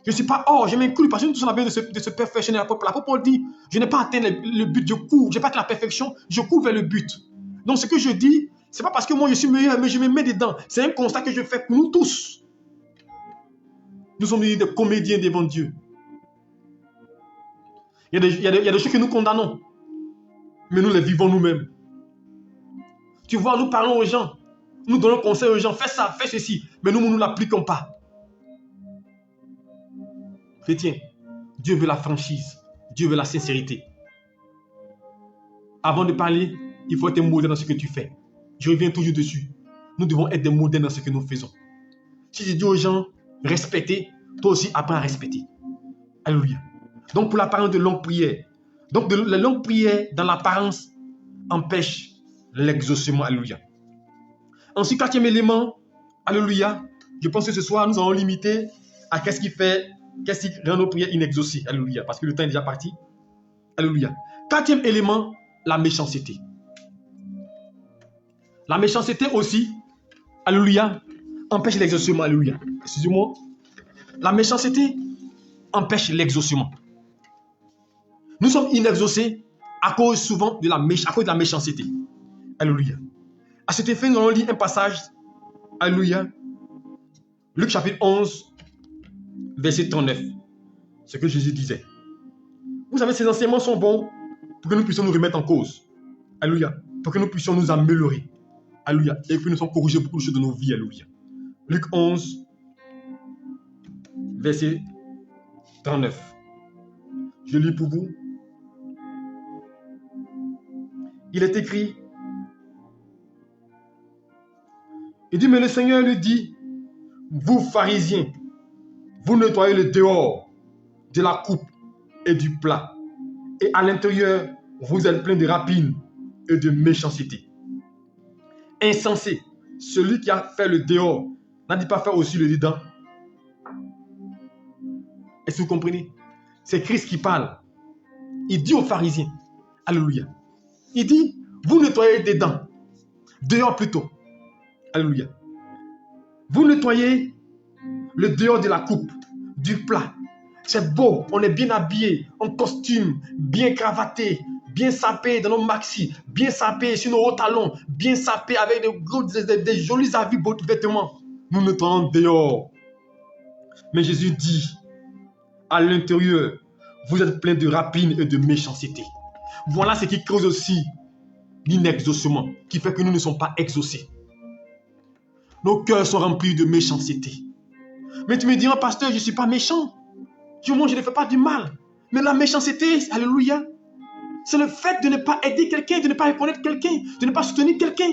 Je ne suis pas hors, je m'inclus parce que nous tous on a besoin de se perfectionner. L'apôtre Paul dit, je n'ai pas atteint le but, je cours, je n'ai pas atteint la perfection, je cours vers le but. Donc ce que je dis, ce n'est pas parce que moi je suis meilleur, mais je me mets dedans. C'est un constat que je fais pour nous tous. Nous sommes des comédiens devant Dieu. Il y a des choses que nous condamnons, mais nous les vivons nous-mêmes. Tu vois, nous parlons aux gens, nous donnons conseil aux gens, fais ça, fais ceci, mais nous ne l'appliquons pas. Chrétien, Dieu veut la franchise, Dieu veut la sincérité. Avant de parler, il faut être un modèle dans ce que tu fais. Je reviens toujours dessus. Nous devons être des modèles dans ce que nous faisons. Si je dis aux gens, respectez, toi aussi apprends à respecter. Alléluia. Donc pour l'apparence de longue prière. Donc la longue prière dans l'apparence empêche l'exaucement. Alléluia. Ensuite, quatrième élément, alléluia. Je pense que ce soir, nous allons limiter à qu'est-ce qui rend nos prières inexaucées. Alléluia. Parce que le temps est déjà parti. Alléluia. Quatrième élément, la méchanceté. La méchanceté aussi, alléluia, empêche l'exaucement. Alléluia. Excusez-moi. La méchanceté empêche l'exaucement. Nous sommes inexaucés à cause souvent de la méchanceté. Alléluia. À cet effet, nous allons lire un passage. Alléluia. Luc chapitre 11, verset 39. Ce que Jésus disait. Vous savez, ces enseignements sont bons pour que nous puissions nous remettre en cause. Alléluia. Pour que nous puissions nous améliorer. Alléluia. Et que nous soyons corrigés beaucoup de choses de nos vies. Alléluia. Luc 11, verset 39. Je lis pour vous. Il est écrit. Il dit, mais le Seigneur lui dit, vous pharisiens, vous nettoyez le dehors de la coupe et du plat. Et à l'intérieur, vous êtes plein de rapines et de méchanceté. Insensé, celui qui a fait le dehors n'a-t-il pas fait aussi le dedans? Est-ce que vous comprenez? C'est Christ qui parle. Il dit aux pharisiens, alléluia. Il dit, vous nettoyez dedans, dehors plutôt. Alléluia. Vous nettoyez le dehors de la coupe, du plat. C'est beau, on est bien habillé, en costume, bien cravaté, bien sapé dans nos maxis, bien sapé sur nos hauts talons, bien sapé avec des jolis habits, vêtements. Nous nettoyons dehors. Mais Jésus dit, à l'intérieur, vous êtes plein de rapines et de méchanceté. Voilà ce qui cause aussi l'inexaucement, qui fait que nous ne sommes pas exaucés. Nos cœurs sont remplis de méchanceté. Mais tu me diras, pasteur, je ne suis pas méchant. Je ne fais pas du mal. Mais la méchanceté, alléluia, c'est le fait de ne pas aider quelqu'un, de ne pas reconnaître quelqu'un, de ne pas soutenir quelqu'un.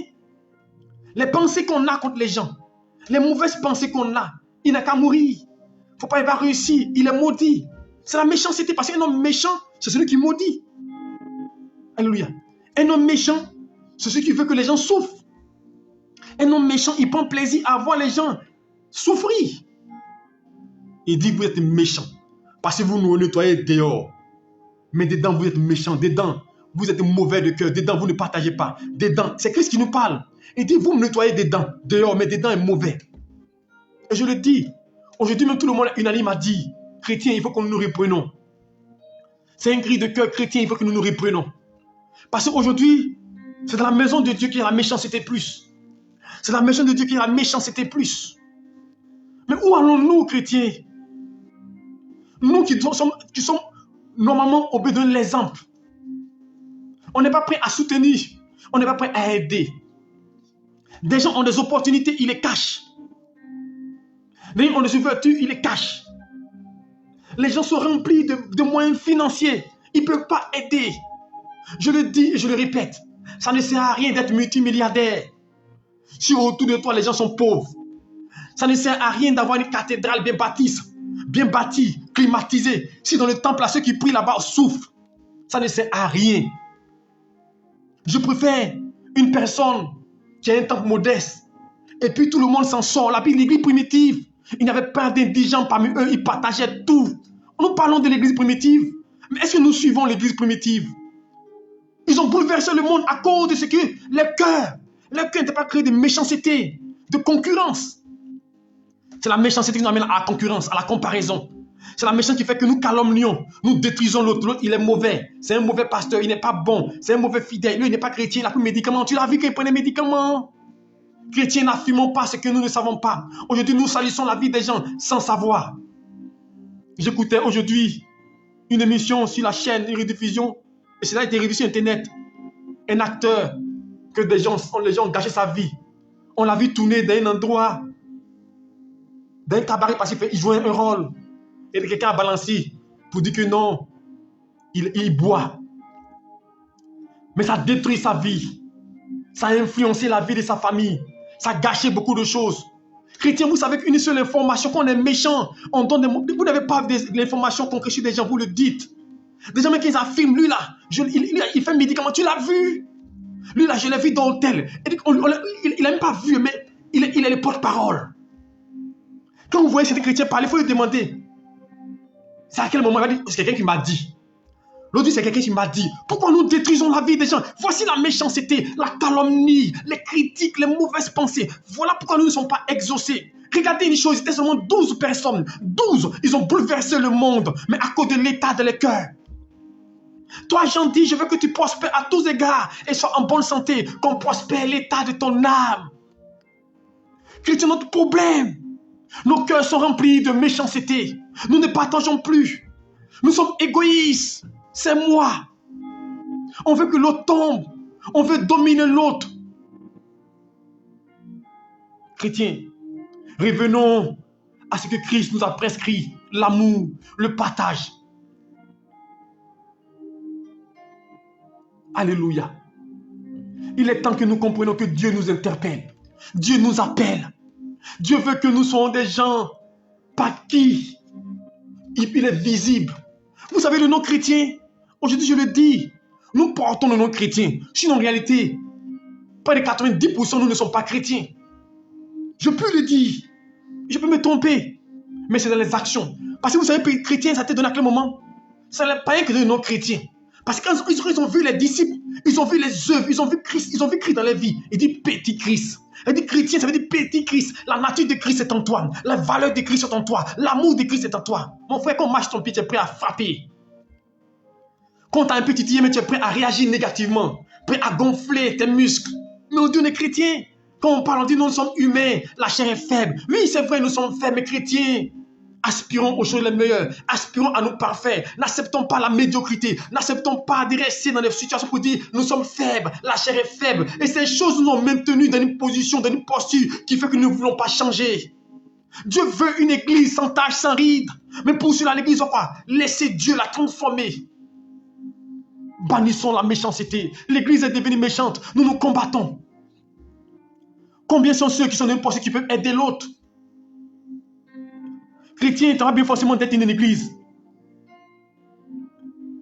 Les pensées qu'on a contre les gens, les mauvaises pensées qu'on a, il n'a qu'à mourir. Faut pas, il va réussir, il est maudit. C'est la méchanceté, parce qu'un homme méchant, c'est celui qui maudit. Alléluia. Un homme méchant, c'est celui qui veut que les gens souffrent. Un homme méchant, il prend plaisir à voir les gens souffrir. Il dit que vous êtes méchant, parce que vous nous nettoyez dehors. Mais dedans, vous êtes méchant. Dedans, vous êtes mauvais de cœur. Dedans, vous ne partagez pas. Dedans, c'est Christ qui nous parle. Il dit, vous me nettoyez dedans, dehors, mais dedans est mauvais. Et je le dis, aujourd'hui même tout le monde unanime a dit, chrétiens, il faut que nous nous reprenons. C'est un cri de cœur chrétien, il faut que nous nous reprenons. Parce qu'aujourd'hui, c'est dans la maison de Dieu qu'il y a la méchanceté plus. C'est dans la maison de Dieu qu'il y a la méchanceté plus. Mais où allons-nous, chrétiens? Nous qui sommes normalement au bout de l'exemple. On n'est pas prêt à soutenir. On n'est pas prêt à aider. Des gens ont des opportunités, ils les cachent. Les gens ont des ouvertures, ils les cachent. Les gens sont remplis de moyens financiers. Ils ne peuvent pas aider. Je le dis et je le répète. Ça ne sert à rien d'être multimilliardaire. Si autour de toi, les gens sont pauvres. Ça ne sert à rien d'avoir une cathédrale bien bâtie, climatisée. Si dans le temple, là, ceux qui prient là-bas souffrent. Ça ne sert à rien. Je préfère une personne qui a un temple modeste. Et puis tout le monde s'en sort. L'église primitive, il n'y avait pas d'indigents parmi eux. Ils partageaient tout. Nous parlons de l'église primitive. Mais est-ce que nous suivons l'église primitive? Ils ont bouleversé le monde à cause de ce que les cœurs n'étaient pas créés de méchanceté, de concurrence. C'est la méchanceté qui nous amène à la concurrence, à la comparaison. C'est la méchanceté qui fait que nous calomnions, nous détruisons l'autre. L'autre, il est mauvais. C'est un mauvais pasteur, il n'est pas bon. C'est un mauvais fidèle. Lui, il n'est pas chrétien, il n'a plus de médicaments. Tu l'as vu qu'il prenait des médicaments. Chrétiens, n'affirmons pas ce que nous ne savons pas. Aujourd'hui, nous salissons la vie des gens sans savoir. J'écoutais aujourd'hui une émission sur la chaîne, une rediffusion. Et cela a été réduit sur Internet. Un acteur que les gens ont gâché sa vie. On l'a vu tourner dans un endroit, dans un cabaret parce qu'il jouait un rôle. Et quelqu'un a balancé pour dire que non, il boit. Mais ça détruit sa vie. Ça a influencé la vie de sa famille. Ça a gâché beaucoup de choses. Chrétien, vous savez qu'une seule information, qu'on est méchant, on donne vous n'avez pas l'information concrète sur des gens, vous le dites. Des gens qui affirment, lui là, il fait un médicament, tu l'as vu? Lui là, je l'ai vu dans l'hôtel. Il n'a même pas vu, mais il est le porte-parole. Quand vous voyez ces chrétiens parler, il faut lui demander. C'est à quel moment? C'est quelqu'un qui m'a dit. L'autre, c'est quelqu'un qui m'a dit. Pourquoi nous détruisons la vie des gens? Voici la méchanceté, la calomnie, les critiques, les mauvaises pensées. Voilà pourquoi nous ne sommes pas exaucés. Regardez une chose, il y a seulement 12 personnes. 12, ils ont bouleversé le monde. Mais à cause de l'état de leur cœur. Toi, Jean dit, je veux que tu prospères à tous égards et sois en bonne santé, qu'on prospère l'état de ton âme. C'est notre problème. Nos cœurs sont remplis de méchanceté. Nous ne partageons plus. Nous sommes égoïstes. C'est moi. On veut que l'autre tombe. On veut dominer l'autre. Chrétiens, revenons à ce que Christ nous a prescrit. L'amour, le partage. Alléluia. Il est temps que nous comprenions que Dieu nous interpelle. Dieu nous appelle. Dieu veut que nous soyons des gens par qui il est visible. Vous savez, le nom chrétien, aujourd'hui je le dis, nous portons le nom chrétien. Sinon, en réalité, près de 90% nous ne sommes pas chrétiens. Je peux le dire. Je peux me tromper. Mais c'est dans les actions. Parce que vous savez, chrétien, ça te donne à quel moment? C'est les païens qui donnent le nom chrétien. Parce qu'ils ont vu les disciples, ils ont vu les œuvres, ils ont vu Christ dans leur vie. Il dit petit Christ. Il dit chrétien, ça veut dire petit Christ. La nature de Christ est en toi. La valeur de Christ est en toi. L'amour de Christ est en toi. Mon frère, quand on marche ton pied, tu es prêt à frapper. Quand tu as un petit titillé, mais tu es prêt à réagir négativement. Prêt à gonfler tes muscles. Mais on dit on est chrétien. Quand on parle, on dit nous sommes humains. La chair est faible. Oui, c'est vrai, nous sommes faibles, mais chrétiens. Aspirons aux choses les meilleures. Aspirons à nous parfaire. N'acceptons pas la médiocrité. N'acceptons pas de rester dans des situations pour dire nous sommes faibles. La chair est faible. Et ces choses nous ont maintenus dans une position, dans une posture qui fait que nous ne voulons pas changer. Dieu veut une église sans tache, sans ride. Mais pour cela, l'église doit quoi? Laisser Dieu la transformer. Bannissons la méchanceté. L'église est devenue méchante. Nous nous combattons. Combien sont ceux qui sont impostés qui peuvent aider l'autre? Chrétien, tu n'auras bien forcément d'être dans une église.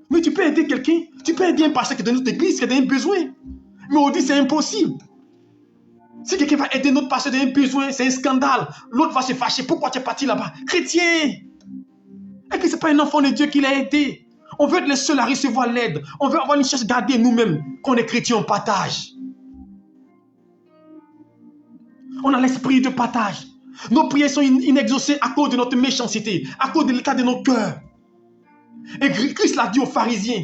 Mais tu peux aider quelqu'un, tu peux aider un pasteur qui est dans notre église, qui a un besoin. Mais on dit c'est impossible. Si quelqu'un va aider notre pasteur dans un besoin, c'est un scandale. L'autre va se fâcher. Pourquoi tu es parti là-bas? Chrétien! Est-ce que ce n'est pas un enfant de Dieu qui l'a aidé? On veut être les seuls à recevoir l'aide. On veut avoir une chasse gardée nous-mêmes. Quand on est chrétien, on partage. On a l'esprit de partage. Nos prières sont inexaucées à cause de notre méchanceté, à cause de l'état de nos cœurs. Et Christ l'a dit aux pharisiens.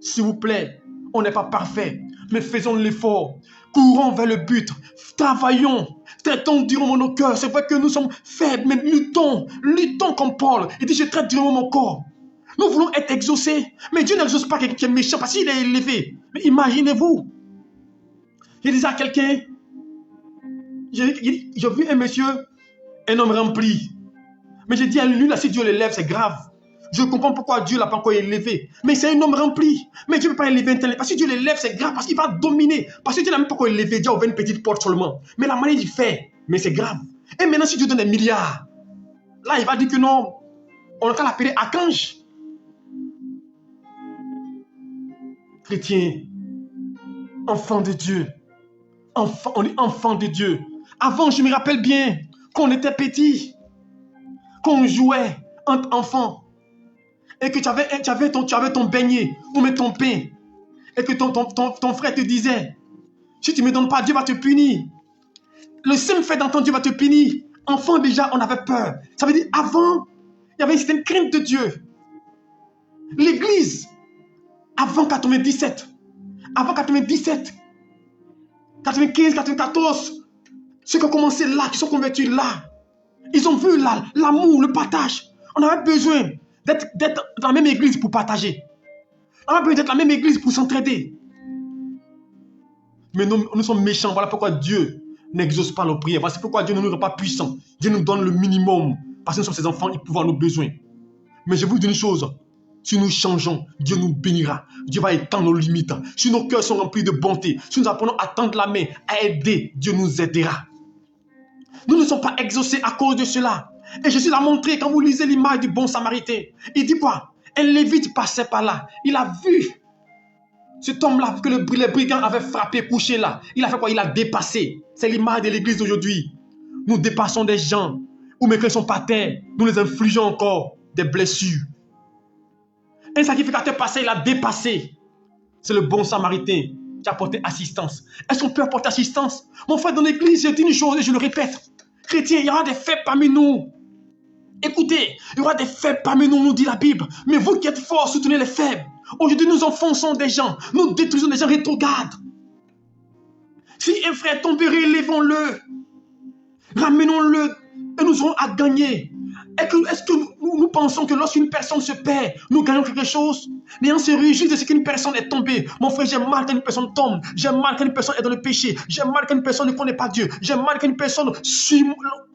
S'il vous plaît, on n'est pas parfait, mais faisons l'effort. Courons vers le but. Travaillons. Traitons durement nos cœurs. C'est vrai que nous sommes faibles, mais luttons. Luttons comme Paul. Il dit, je traite durement mon corps. Nous voulons être exaucés. Mais Dieu n'exauce pas quelqu'un qui est méchant parce qu'il est élevé. Mais imaginez-vous. Je disais à quelqu'un, j'ai vu un monsieur, un homme rempli. Mais j'ai dit à lui, là, si Dieu l'élève, c'est grave. Je comprends pourquoi Dieu ne l'a pas encore élevé. Mais c'est un homme rempli. Mais Dieu ne peut pas élever un tel. Parce que Dieu l'élève, c'est grave. Parce qu'il va dominer. Parce que Dieu n'a même pas encore élevé. Dieu a ouvert une petite porte seulement. Mais la manière il fait, mais c'est grave. Et maintenant, si Dieu donne des milliards, là, il va dire que non. On va l'appeler archange. Chrétien, enfant de Dieu. On est enfant de Dieu. Avant, je me rappelle bien qu'on était petit, qu'on jouait entre enfants. Et que tu avais ton beignet ou même ton pain. Et que ton frère te disait, si tu ne me donnes pas, Dieu va te punir. Le simple fait d'entendre Dieu va te punir. Enfant, déjà, on avait peur. Ça veut dire, avant, il y avait une certaine crainte de Dieu. L'église, avant 97, 95, 94, ceux qui ont commencé là, qui sont convertis là, ils ont vu là, l'amour, le partage. On avait besoin d'être dans la même église pour partager. On a besoin d'être dans la même église pour s'entraider. Mais nous sommes méchants. Voilà pourquoi Dieu n'exauce pas nos prières. Voilà pourquoi Dieu ne nous rend pas puissants. Dieu nous donne le minimum. Parce que nous sommes ses enfants, il peut voir nos besoins. Mais je vous dis une chose. Si nous changeons, Dieu nous bénira. Dieu va étendre nos limites. Si nos cœurs sont remplis de bonté, si nous apprenons à tendre la main, à aider, Dieu nous aidera. Nous ne sommes pas exaucés à cause de cela. Et Jésus l'a montré quand vous lisez l'image du bon samaritain. Il dit quoi? Un lévite passait par là. Il a vu cet homme-là que les brigands avaient frappé, couché là. Il a fait quoi? Il a dépassé. C'est l'image de l'église d'aujourd'hui. Nous dépassons des gens. Ou même quand ils sont par terre, nous les infligeons encore des blessures. Un sacrificateur passé, il a dépassé. C'est le bon samaritain qui a apporté assistance. Est-ce qu'on peut apporter assistance? Mon frère, dans l'église, je dis une chose et je le répète. Chrétiens, il y aura des faibles parmi nous. Écoutez, il y aura des faibles parmi nous, nous dit la Bible. Mais vous qui êtes forts, soutenez les faibles. Aujourd'hui, nous enfonçons des gens. Nous détruisons des gens rétrogrades. Si un frère est tombé, relevons-le. Ramenons-le et nous aurons à gagner. Est-ce que nous pensons que lorsqu'une personne se perd, nous gagnons quelque chose? Les gens se réjouissent de ce qu'une personne est tombée. Mon frère, j'ai mal quand une personne tombe. J'ai mal quand une personne est dans le péché. J'ai mal quand une personne ne connaît pas Dieu. J'ai mal quand une personne suit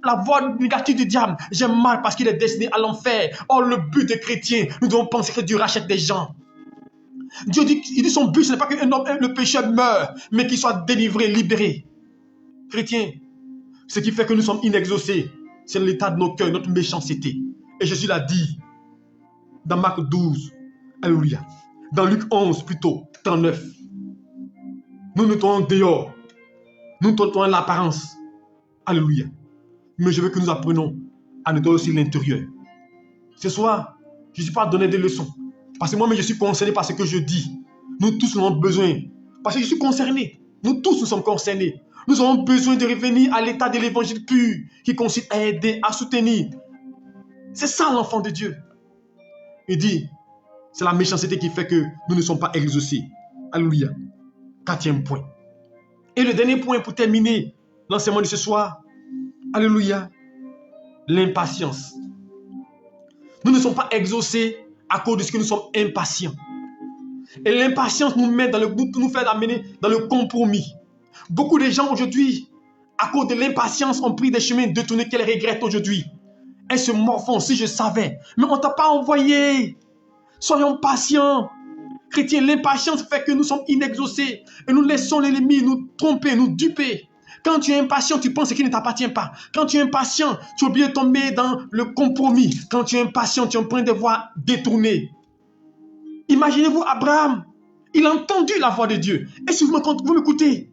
la voie négative du diable. J'ai mal parce qu'il est destiné à l'enfer. Or, le but des chrétiens, nous devons penser que Dieu rachète des gens. Dieu dit, il dit son but, ce n'est pas qu'un homme, le pécheur meure, mais qu'il soit délivré, libéré. Chrétiens, ce qui fait que nous sommes inexaucés, c'est l'état de nos cœurs, notre méchanceté. Et Jésus l'a dit dans Marc 12. Alléluia. Dans Luc 11 plutôt, 39. Nous nous tournons dehors. Nous tournons l'apparence. Alléluia. Mais je veux que nous apprenions à nous donner aussi l'intérieur. Ce soir, je ne suis pas à donner des leçons. Parce que moi-même, je suis concerné par ce que je dis. Nous tous, nous avons besoin. Parce que je suis concerné. Nous tous, nous sommes concernés. Nous avons besoin de revenir à l'état de l'évangile pur, qui consiste à aider, à soutenir. C'est ça l'enfant de Dieu. Il dit, c'est la méchanceté qui fait que nous ne sommes pas exaucés. Alléluia. 4e point. Et le dernier point pour terminer l'enseignement de ce soir. Alléluia. L'impatience. Nous ne sommes pas exaucés à cause de ce que nous sommes impatients. Et l'impatience nous met nous fait amener dans le compromis. Beaucoup de gens aujourd'hui, à cause de l'impatience, ont pris des chemins détournés qu'elles regrettent aujourd'hui. Elles se morfondent, si je savais. Mais on ne t'a pas envoyé. Soyons patients. Chrétiens, l'impatience fait que nous sommes inexaucés et nous laissons l'ennemi nous tromper, nous duper. Quand tu es impatient, tu penses qu'il ne t'appartient pas. Quand tu es impatient, tu oublies de tomber dans le compromis. Quand tu es impatient, tu empruntes des voies détournées. Imaginez-vous Abraham, il a entendu la voix de Dieu. Et si vous m'écoutez,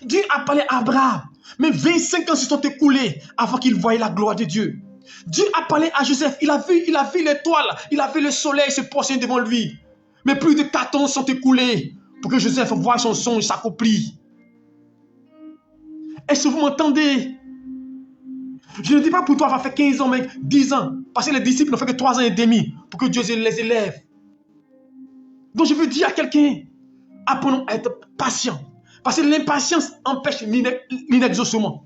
Dieu a parlé à Abraham, mais 25 ans se sont écoulés avant qu'il voie la gloire de Dieu. Dieu a parlé à Joseph, il a vu l'étoile, il a vu le soleil se poser devant lui. Mais plus de 4 ans sont écoulés pour que Joseph voie son songe s'accomplir. Est-ce que vous m'entendez? Je ne dis pas pour toi, va faire 15 ans, mais 10 ans. Parce que les disciples n'ont fait que 3 ans et demi pour que Dieu les élève. Donc je veux dire à quelqu'un, apprenons à être patient. Parce que l'impatience empêche l'inexaucement.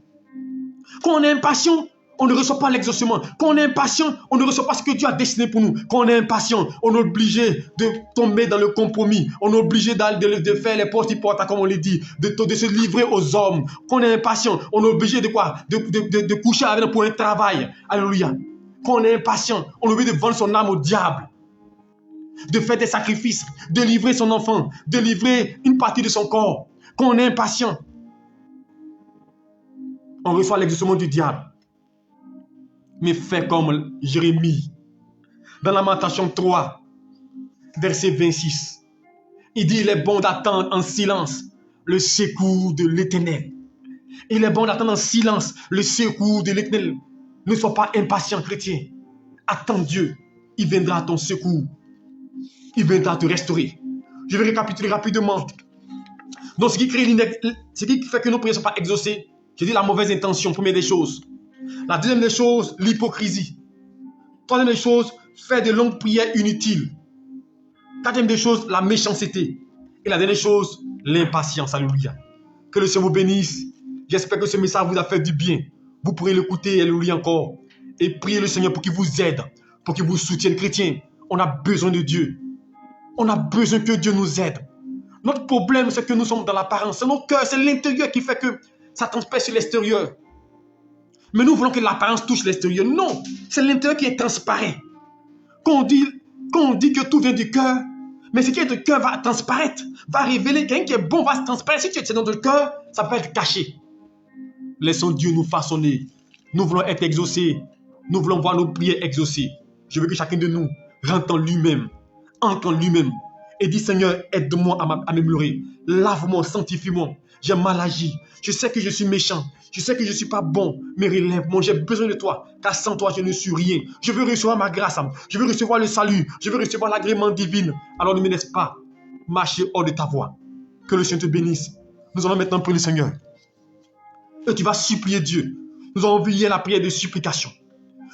Quand on est impatient, on ne reçoit pas l'exaucement. Quand on est impatient, on ne reçoit pas ce que Dieu a destiné pour nous. Quand on est impatient, on est obligé de tomber dans le compromis. On est obligé de faire les postes porta, comme on le dit, de se livrer aux hommes. Quand on est impatient, on est obligé de quoi? De coucher avec pour un travail. Alléluia. Quand on est impatient, on est obligé de vendre son âme au diable. De faire des sacrifices, de livrer son enfant, de livrer une partie de son corps. Quand on est impatient, on reçoit l'exaucement du diable. Mais fais comme Jérémie. Dans Lamentation 3, verset 26. Il dit, il est bon d'attendre en silence le secours de l'Éternel. Il est bon d'attendre en silence le secours de l'Éternel. Ne sois pas impatient, chrétien. Attends Dieu. Il viendra à ton secours. Il viendra te restaurer. Je vais récapituler rapidement. Donc, ce qui fait que nos prières ne sont pas exaucées, je dis la mauvaise intention, première des choses. La deuxième des choses, l'hypocrisie. Troisième des choses, faire de longues prières inutiles. Quatrième des choses, la méchanceté. Et la dernière chose, l'impatience. Alléluia. Que le Seigneur vous bénisse. J'espère que ce message vous a fait du bien. Vous pourrez l'écouter et le lire encore. Et prier le Seigneur pour qu'il vous aide, pour qu'il vous soutienne. Chrétien, on a besoin de Dieu. On a besoin que Dieu nous aide. Notre problème, c'est que nous sommes dans l'apparence. C'est notre cœur, c'est l'intérieur qui fait que ça transparaît sur l'extérieur. Mais nous voulons que l'apparence touche l'extérieur. Non, c'est l'intérieur qui est transparent. Quand on dit que tout vient du cœur, mais ce qui est du cœur va transparaître, va révéler. Quelqu'un qui est bon va se transparaître. Si tu es dans le cœur, ça peut être caché. Laissons Dieu nous façonner. Nous voulons être exaucés. Nous voulons voir nos prières exaucées. Je veux que chacun de nous rentre en lui-même. Entre en lui-même. Et dit, Seigneur, aide-moi à m'améliorer. Lave-moi, sanctifie-moi. J'ai mal agi. Je sais que je suis méchant. Je sais que je ne suis pas bon. Mais relève-moi. J'ai besoin de toi. Car sans toi, je ne suis rien. Je veux recevoir ma grâce. Je veux recevoir le salut. Je veux recevoir l'agrément divin. Alors ne me laisse pas marcher hors de ta voie. Que le Seigneur te bénisse. Nous allons maintenant prier le Seigneur. Et tu vas supplier Dieu. Nous avons vu hier la prière de supplication.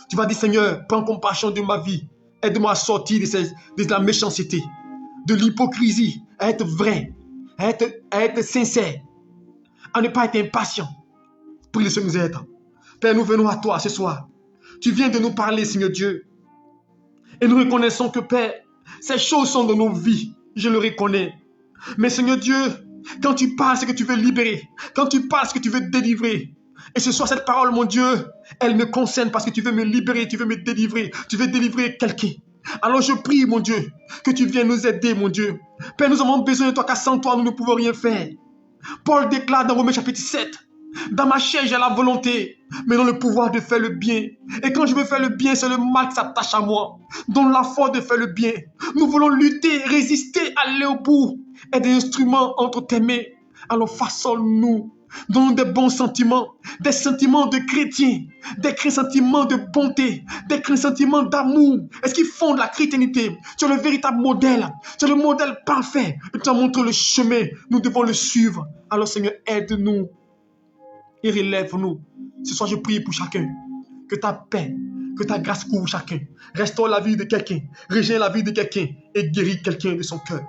Tu vas dire, Seigneur, prends compassion de ma vie. Aide-moi à sortir de la méchanceté, de l'hypocrisie, à être vrai, à être sincère, à ne pas être impatient. Prie le Seigneur nous aide. Père, nous venons à toi ce soir. Tu viens de nous parler, Seigneur Dieu. Et nous reconnaissons que, Père, ces choses sont dans nos vies. Je le reconnais. Mais Seigneur Dieu, quand tu parles, c'est que tu veux libérer. Quand tu parles, c'est que tu veux délivrer. Et ce soir, cette parole, mon Dieu, elle me concerne parce que tu veux me libérer, tu veux me délivrer, tu veux délivrer quelqu'un. Alors je prie, mon Dieu, que tu viennes nous aider, mon Dieu. Père, nous avons besoin de toi, car sans toi, nous ne pouvons rien faire. Paul déclare dans Romains chapitre 7, dans ma chair, j'ai la volonté, mais non le pouvoir de faire le bien. Et quand je veux faire le bien, c'est le mal qui s'attache à moi. Donne la force de faire le bien. Nous voulons lutter, résister, aller au bout. Et des instruments entre tes mains. Alors façonne-nous. Donne des bons sentiments, des sentiments de chrétiens, des sentiments de bonté, des sentiments d'amour. Est-ce qu'ils font de la chrétienté? Tu es le véritable modèle, tu es le modèle parfait. Tu as montré le chemin, nous devons le suivre. Alors Seigneur, aide-nous et relève-nous. Ce soir, je prie pour chacun, que ta paix, que ta grâce couvre chacun. Restaure la vie de quelqu'un, régène la vie de quelqu'un et guéris quelqu'un de son cœur.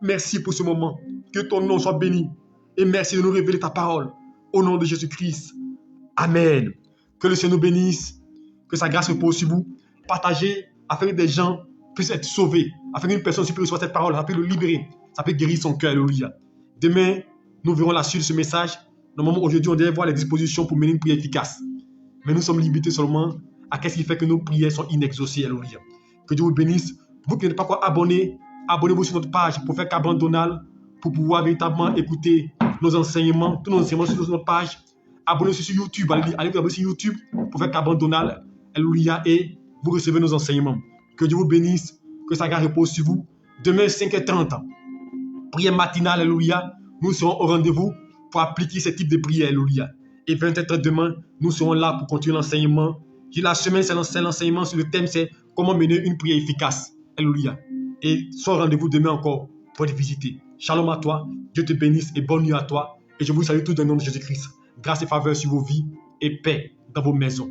Merci pour ce moment, que ton nom soit béni. Et merci de nous révéler ta parole. Au nom de Jésus-Christ. Amen. Que le Seigneur nous bénisse. Que sa grâce repose sur vous. Partagez afin que des gens puissent être sauvés. Afin qu'une personne puisse recevoir cette parole. Ça peut le libérer. Ça peut guérir son cœur. Alléluia. Demain, nous verrons la suite de ce message. Normalement, aujourd'hui, on devait voir les dispositions pour mener une prière efficace. Mais nous sommes limités seulement à ce qui fait que nos prières sont inexaucées. Alléluia. Que Dieu vous bénisse. Vous qui n'êtes pas encore abonné, Abonnez-vous sur notre page Prophète Cabran Donald pour pouvoir véritablement écouter nos enseignements, tous nos enseignements sur notre page. Abonnez-vous sur YouTube, allez vous abonner sur YouTube, Prophète Cabran Donald, alléluia, et vous recevez nos enseignements. Que Dieu vous bénisse, que sa grâce repose sur vous. Demain, 5h30, prière matinale, alléluia, nous serons au rendez-vous pour appliquer ce type de prière, alléluia. Et 20h30 demain, nous serons là pour continuer l'enseignement. La semaine, c'est l'enseignement sur le thème, c'est comment mener une prière efficace, alléluia. Et sois au rendez-vous demain encore pour te visiter. Shalom à toi, Dieu te bénisse et bonne nuit à toi. Et je vous salue tous dans le nom de Jésus-Christ. Grâce et faveur sur vos vies et paix dans vos maisons.